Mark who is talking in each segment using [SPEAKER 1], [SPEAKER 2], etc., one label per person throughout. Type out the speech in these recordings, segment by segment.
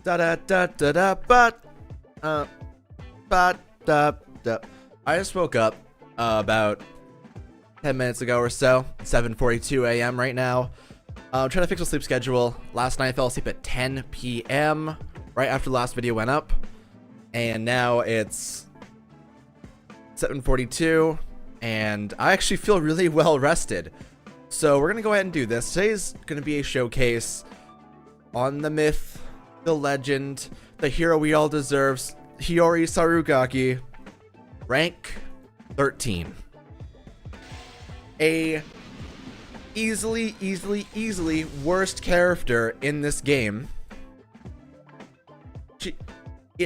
[SPEAKER 1] Da da da da da. But da da. I just woke up about 10 minutes ago or so. 7:42 a.m. right now. I'm trying to fix my sleep schedule. Last night I fell asleep at 10 p.m. right after the last video went up, and now it's 7:42, and I actually feel really well rested. So we're gonna go ahead and do this. Today's gonna be a showcase on the myth, the legend, the hero we all deserve, HIYORI Sarugaki, rank 13. A easily worst character in this game.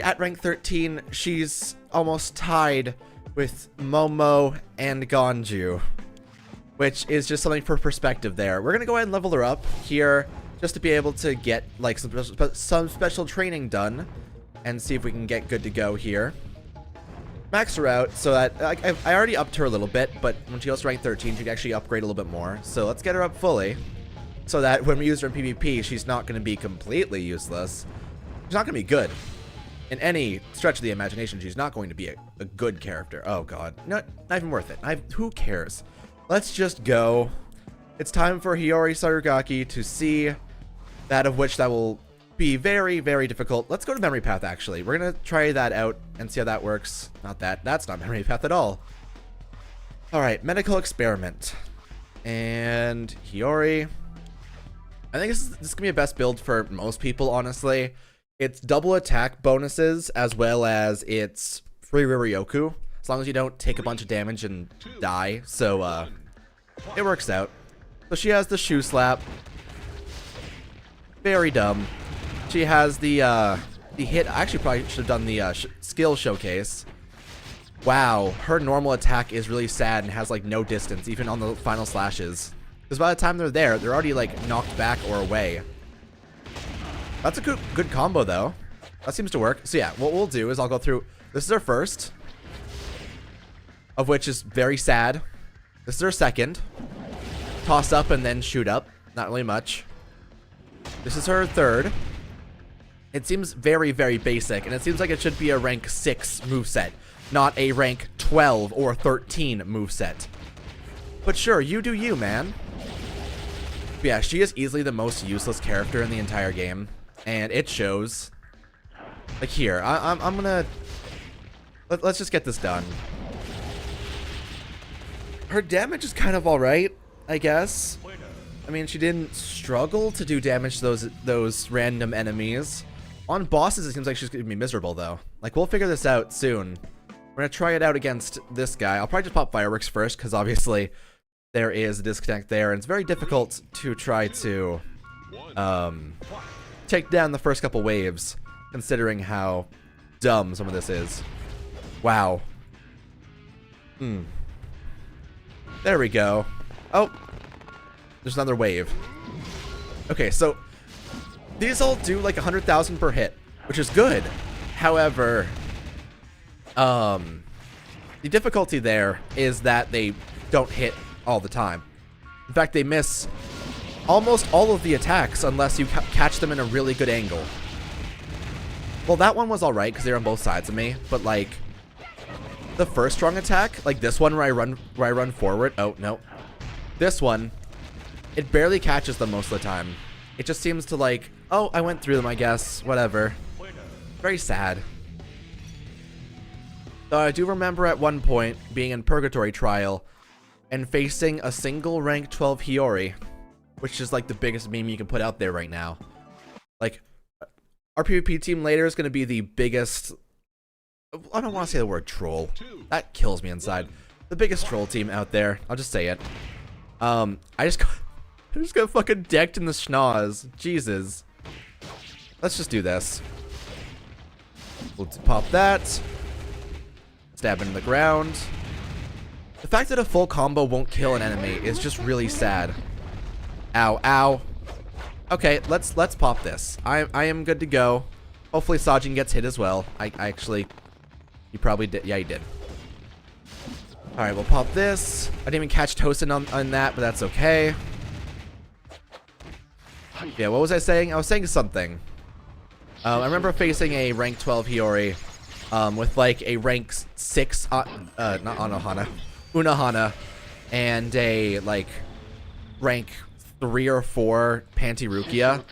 [SPEAKER 1] At rank 13, she's almost tied with Momo and Ganju, which is just something for perspective there. We're gonna go ahead and level her up here just to be able to get like some special training done and see if we can get good to go here. Max her out so that I already upped her a little bit, but when she goes to rank 13, she can actually upgrade a little bit more. So let's get her up fully so that when we use her in PvP, she's not going to be completely useless. She's not going to be good. In any stretch of the imagination, she's not going to be a good character. Oh god, not even worth it. Who cares? Let's just go. It's time for HIYORI Sarugaki to see that of which that will be very difficult. Let's go to memory path. Actually, we're gonna try that out and see how that works. That's not memory path at all. All right, medical experiment and HIYORI. I think this is gonna be a best build for most people, honestly. It's double attack bonuses as well as it's free Riryoku, as long as you don't take a bunch of damage and die. So it works out. So she has the shoe slap. Very dumb. She has the hit. I actually probably should have done the skill showcase. Wow, her normal attack is really sad and has like no distance, even on the final slashes. Because by the time they're there, they're already like knocked back or away. That's a good combo though. That seems to work. So yeah, what we'll do is I'll go through. This is her first, of which is very sad. This is her second. Toss up and then shoot up. Not really much. This is her third. It seems very basic, and it seems like it should be a rank 6 moveset, not a rank 12 or 13 moveset. But sure, you do you, man. But yeah, she is easily the most useless character in the entire game, and it shows. Like here, I'm gonna... Let's just get this done. Her damage is kind of alright, I guess. I mean, she didn't struggle to do damage to those random enemies. On bosses, it seems like she's going to be miserable, though. Like, we'll figure this out soon. We're going to try it out against this guy. I'll probably just pop fireworks first, because obviously there is a disconnect there, and it's very difficult to try to take down the first couple waves, considering how dumb some of this is. Wow. There we go. Oh. There's another wave. Okay, so these all do like 100,000 per hit, which is good. However, the difficulty there is that they don't hit all the time. In fact, they miss almost all of the attacks unless you catch them in a really good angle. Well, that one was alright because they're on both sides of me, but like the first strong attack, like this one where I run forward. Oh no, this one. It barely catches them most of the time. It just seems to like, oh, I went through them, I guess. Whatever. Very sad. Though I do remember at one point being in Purgatory Trial and facing a single rank 12 HIYORI, which is like the biggest meme you can put out there right now. Like, our PvP team later is going to be the biggest... I don't want to say the word troll. That kills me inside. The biggest troll team out there. I'll just say it. I just got fucking decked in the schnoz. Jesus. Let's just do this. We'll pop that. Stab in the ground. The fact that a full combo won't kill an enemy is just really sad. Ow, ow. Okay, let's pop this. I am good to go. Hopefully Sajin gets hit as well. I actually... He probably did. Yeah, he did. Alright, we'll pop this. I didn't even catch Tosin on that, but that's okay. Yeah, what was I saying? I was saying something. I remember facing a rank 12 Hiyori with like a rank 6, not Anohana, Unohana, and a like rank 3 or 4 Pantyrukia,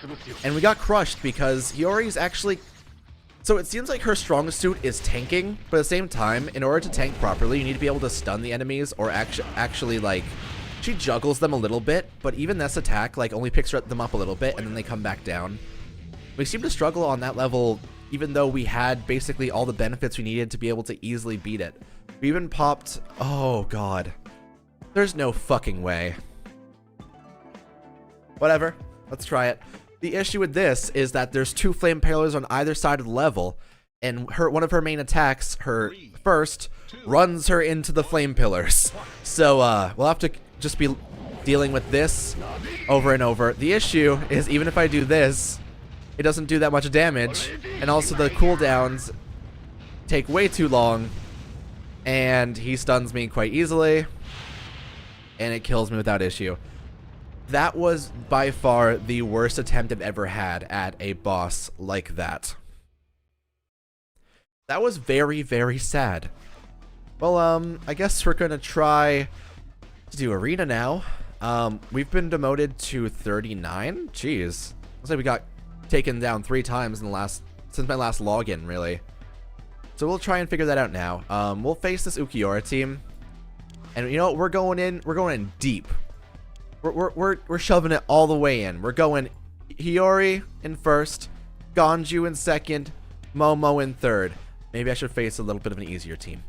[SPEAKER 1] and we got crushed because Hiyori's actually... So it seems like her strongest suit is tanking, but at the same time, in order to tank properly, you need to be able to stun the enemies, or actually like... She juggles them a little bit, but even this attack like only picks them up a little bit, and then they come back down. We seem to struggle on that level, even though we had basically all the benefits we needed to be able to easily beat it. We even popped... Oh god. There's no fucking way. Whatever. Let's try it. The issue with this is that there's 2 flame pillars on either side of the level, and one of her main attacks, her first, runs her into the flame pillars. So we'll have to just be dealing with this over and over. The issue is even if I do this, it doesn't do that much damage, and also the cooldowns take way too long, and he stuns me quite easily, and it kills me without issue. That was by far the worst attempt I've ever had at a boss like that. That was very, very sad. Well, I guess we're gonna try to do arena now. We've been demoted to 39. Jeez, looks like we got taken down 3 times in the since my last login, really. So we'll try and figure that out now. We'll face this Ukiora team, and you know what? We're going in deep. We're shoving it all the way in. We're going Hiyori in first, Ganju in second, Momo in third. Maybe I should face a little bit of an easier team.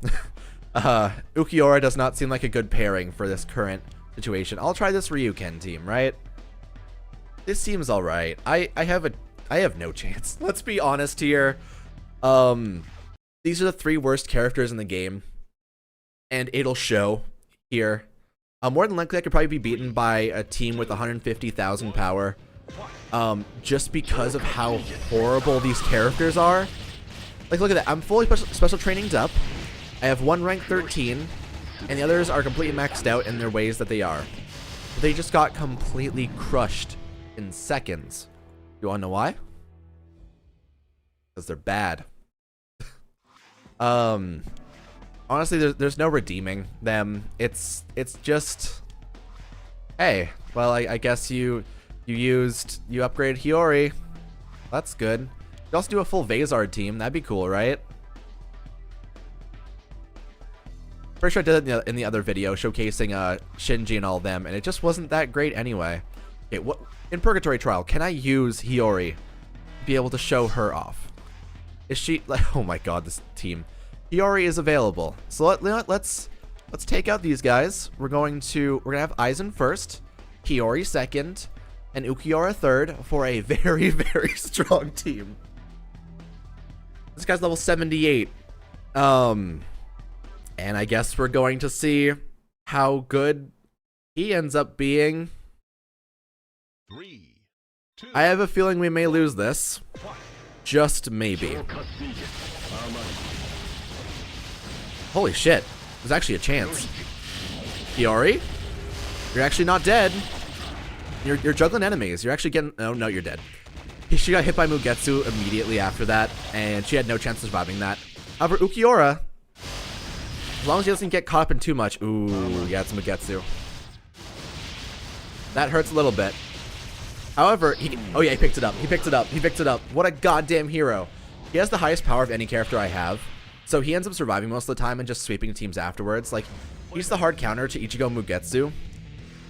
[SPEAKER 1] Ukiora does not seem like a good pairing for this current situation. I'll try this Ryuken team, right? This seems alright. I have no chance. Let's be honest here. These are the 3 worst characters in the game, and it'll show here. More than likely, I could probably be beaten by a team with 150,000 power, just because of how horrible these characters are. Like, look at that. I'm fully special traininged up. I have 1 rank 13, and the others are completely maxed out in their ways that they are. They just got completely crushed in seconds. You wanna know why? Because they're bad. Honestly, there's no redeeming them. It's just, hey, well, I guess you upgraded Hiyori. That's good. You also do a full Vazard team. That'd be cool, right? Pretty sure I did it in the other video showcasing Shinji and all of them, and it just wasn't that great anyway. Okay, what in Purgatory Trial can I use Hiyori to be able to show her off? Is she like? Oh my god, this team. Hiyori is available, so let's take out these guys. We're gonna have Aizen first, Hiyori second, and Ukiora third for a very, very strong team. This guy's level 78. And I guess we're going to see how good he ends up being.
[SPEAKER 2] 3, 2,
[SPEAKER 1] I have a feeling we may lose this. Just maybe. Holy shit. There's actually a chance. Hiyori? You're actually not dead. You're juggling enemies. You're actually getting... Oh, no, you're dead. She got hit by Mugetsu immediately after that, and she had no chance of surviving that. However, Ukiora, as long as he doesn't get caught up in too much... Ooh, yeah, it's Mugetsu. That hurts a little bit. However, oh yeah, he picked it up. He picked it up. He picked it up. What a goddamn hero. He has the highest power of any character I have. So he ends up surviving most of the time and just sweeping teams afterwards. Like, he's the hard counter to Ichigo Mugetsu.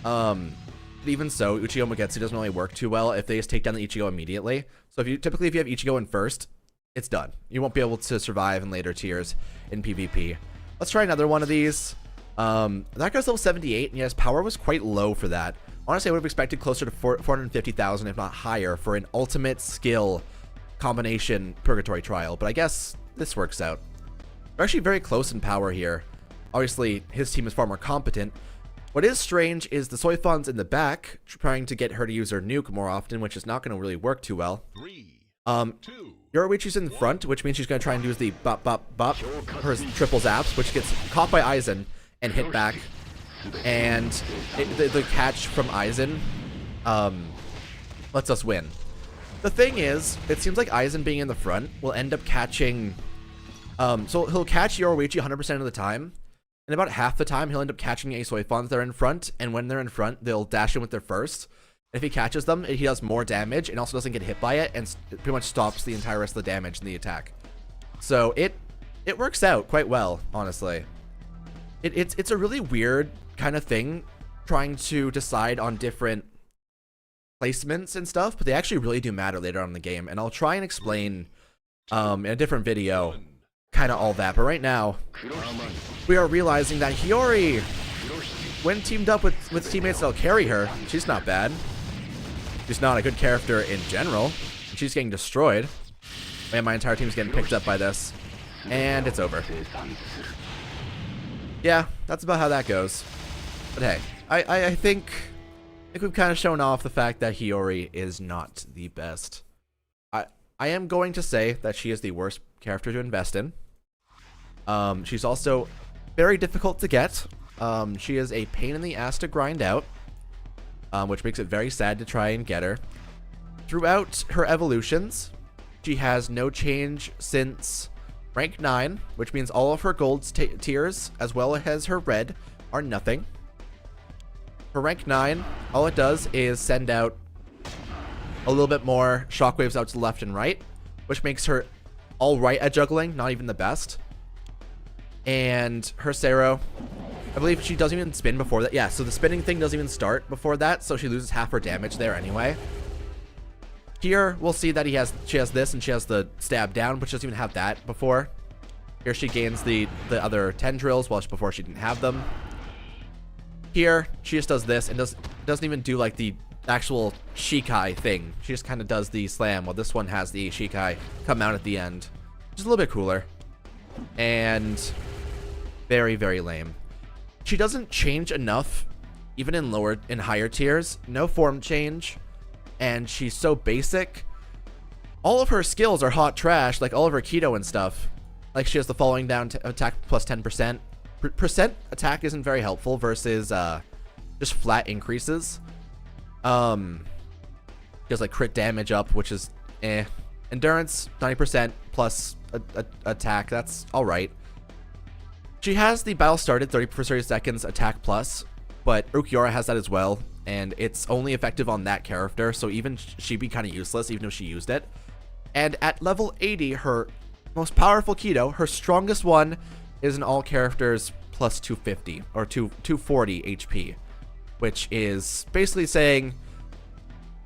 [SPEAKER 1] But even so, Ichigo Mugetsu doesn't really work too well if they just take down the Ichigo immediately. So if you have Ichigo in first, it's done. You won't be able to survive in later tiers in PvP. Let's try another one of these. That guy's level 78, and yes, power was quite low for that. Honestly, I would have expected closer to 450,000, if not higher, for an ultimate skill combination Purgatory Trial. But I guess this works out. We're actually very close in power here. Obviously, his team is far more competent. What is strange is the Soifon's in the back, trying to get her to use her nuke more often, which is not going to really work too well.
[SPEAKER 2] 3, 2,
[SPEAKER 1] Yoruichi's in front, which means she's going to try and use the bop bop bop, her triple zaps, which gets caught by Aizen and hit back. And the catch from Aizen lets us win. The thing is, it seems like Aizen being in the front will end up catching... so he'll catch Yoruichi 100% of the time, and about half the time he'll end up catching Asoifons that are in front, and when they're in front, they'll dash in with their first. If he catches them, he does more damage, and also doesn't get hit by it, and it pretty much stops the entire rest of the damage in the attack. So it works out quite well, honestly. It's a really weird kind of thing, trying to decide on different placements and stuff, but they actually really do matter later on in the game, and I'll try and explain in a different video kind of all that. But right now, we are realizing that Hiyori, when teamed up with teammates that'll carry her, she's not bad. She's not a good character in general, and she's getting destroyed. Man, my entire team's getting picked up by this, and it's over. Yeah, that's about how that goes. But hey, I think we've kind of shown off the fact that Hiyori is not the best. I am going to say that she is the worst character to invest in. She's also very difficult to get. She is a pain in the ass to grind out, which makes it very sad to try and get her. Throughout her evolutions, she has no change since rank 9, which means all of her gold tiers, as well as her red, are nothing. For rank 9, all it does is send out a little bit more shockwaves out to the left and right, which makes her alright at juggling, not even the best. And her Sero, I believe she doesn't even spin before that. Yeah, so the spinning thing doesn't even start before that, so she loses half her damage there anyway. Here, we'll see that she has this, and she has the stab down, but she doesn't even have that before. Here she gains the other tendrils, while before she didn't have them. Here, she just does this, and doesn't even do like the actual Shikai thing. She just kind of does the slam, while this one has the Shikai come out at the end. Which is a little bit cooler. And very, very lame. She doesn't change enough, even in higher tiers. No form change. And she's so basic. All of her skills are hot trash, like all of her keto and stuff. Like she has the falling down attack plus 10%. Percent attack isn't very helpful versus just flat increases. She has like crit damage up, which is eh. Endurance 90% plus attack. That's all right. She has the battle started 30 for 30 seconds attack plus, but Ukiura has that as well, and it's only effective on that character, so even she'd be kind of useless even if she used it. And at level 80, her most powerful keto, her strongest one, is an all characters plus 250 or 240 HP, which is basically saying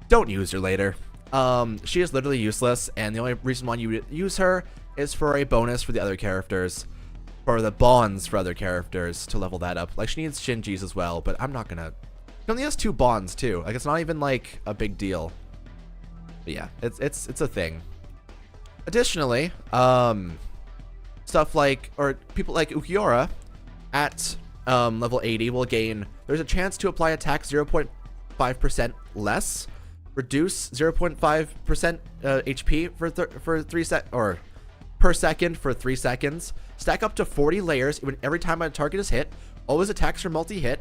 [SPEAKER 1] don't use her later. She is literally useless, and the only reason why you would use her is for a bonus for the other characters, for the bonds for other characters to level that up. Like she needs Shinji's as well, but I'm not gonna. She only has 2 bonds too. Like it's not even like a big deal. But yeah, it's a thing. Additionally, stuff like, or people like Ukiura at level 80 will gain, there's a chance to apply attack 0.5% less, reduce 0.5% HP for 3 sec or per second for 3 seconds, stack up to 40 layers when every time a target is hit, always attacks are multi-hit,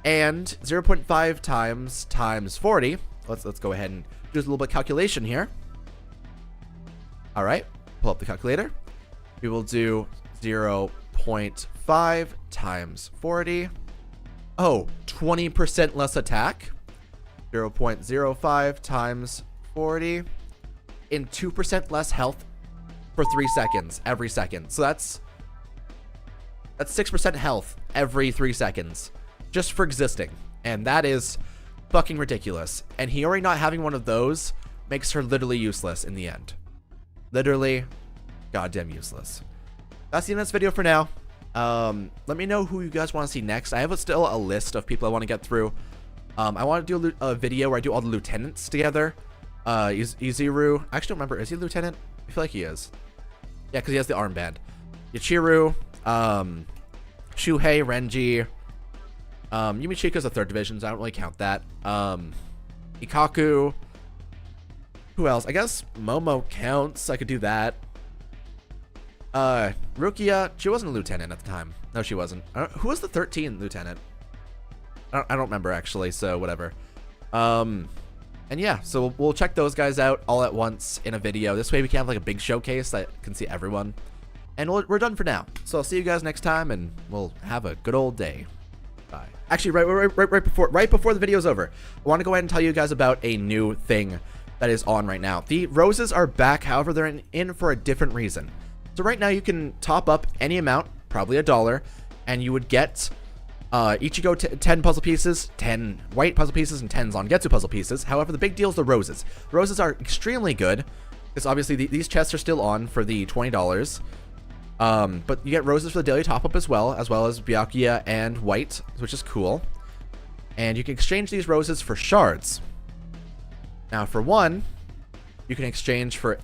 [SPEAKER 1] and 0.5 times 40. Let's go ahead and do a little bit of calculation here. All right, pull up the calculator. We will do 0.5 times 40. Oh, 20% less attack. 0.05 times 40. And 2% less health for 3 seconds every second. So that's 6% health every 3 seconds just for existing. And that is fucking ridiculous. And Hiyori not having one of those makes her literally useless in the end. Literally goddamn useless. That's the end of this video for now. Let me know who you guys want to see next. I have still a list of people I want to get through. I want to do a video where I do all the lieutenants together. Izuru, I actually don't remember, is he a lieutenant? I feel like he is. Yeah, because he has the armband. Yachiru, Shuhei, Renji, Yumichika's a 3rd division, so I don't really count that. Ikaku. Who else? I guess Momo counts. I could do that. Rukia, she wasn't a lieutenant at the time. No, she wasn't. Who was the 13th lieutenant? I don't remember actually, so whatever. And yeah, so we'll check those guys out all at once in a video. This way we can have like a big showcase that can see everyone. And we're done for now. So I'll see you guys next time, and we'll have a good old day. Bye. Actually, right before the video's over, I want to go ahead and tell you guys about a new thing that is on right now. The roses are back, however, they're in for a different reason. So right now you can top up any amount, probably $1, and you would get Ichigo 10 puzzle pieces, 10 white puzzle pieces, and 10 Zangetsu puzzle pieces. However, the big deal is the roses. The roses are extremely good, because obviously these chests are still on for the $20. But you get roses for the daily top-up as well as Byakuya and white, which is cool. And you can exchange these roses for shards. Now, for one, you can exchange for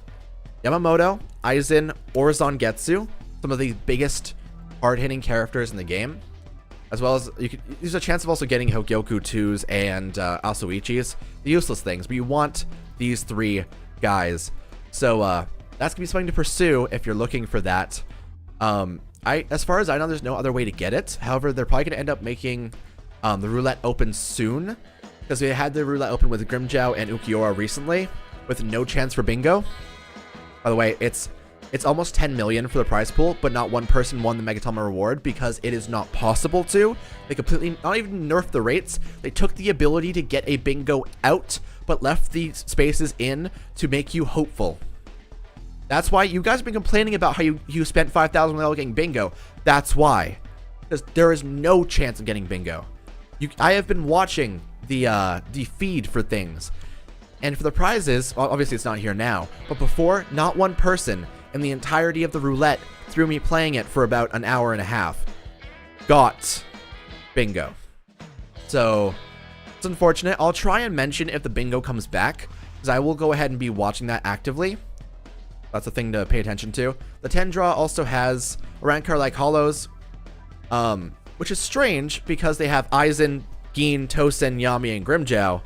[SPEAKER 1] Yamamoto, Aizen, or Zangetsu, some of the biggest hard-hitting characters in the game. As well as, there's a chance of also getting Hogyoku 2s and Asuichis, the useless things, but you want these 3 guys. So, that's going to be something to pursue if you're looking for that. As far as I know, there's no other way to get it. However, they're probably going to end up making the roulette open soon, because we had the roulette open with Grimmjow and Ukiura recently, with no chance for bingo. By the way, it's almost 10 million for the prize pool, but not one person won the Megatama reward because it is not possible to. They completely, not even nerfed the rates. They took the ability to get a bingo out, but left the spaces in to make you hopeful. That's why you guys have been complaining about how you spent 5,000 without getting bingo. That's why. Because there is no chance of getting bingo. I have been watching the feed for things. And for the prizes, well, obviously it's not here now, but before, not one person in the entirety of the roulette through me playing it for about an hour and a half got bingo. So, it's unfortunate. I'll try and mention if the bingo comes back, because I will go ahead and be watching that actively. That's a thing to pay attention to. The 10 draw also has a rank card like Hollows, which is strange because they have Aizen, Gin, Tosen, Yami, and Grimmjow,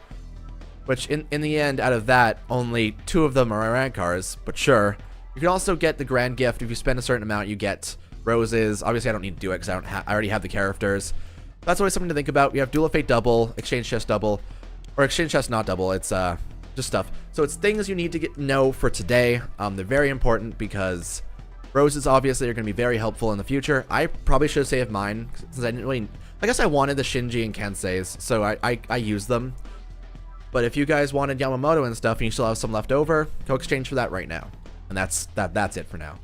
[SPEAKER 1] which in the end, out of that, only 2 of them are rank cards, but sure. You can also get the grand gift. If you spend a certain amount, you get roses. Obviously, I don't need to do it because I already have the characters. That's always something to think about. You have Duel of Fate double, Exchange Chest double, or Exchange Chest not double. It's just stuff. So it's things you need to know for today. They're very important because roses obviously are going to be very helpful in the future. I probably should have saved mine since I didn't really. I guess I wanted the Shinji and Kenseis, so I used them. But if you guys wanted Yamamoto and stuff and you still have some left over, go exchange for that right now. And that's it for now.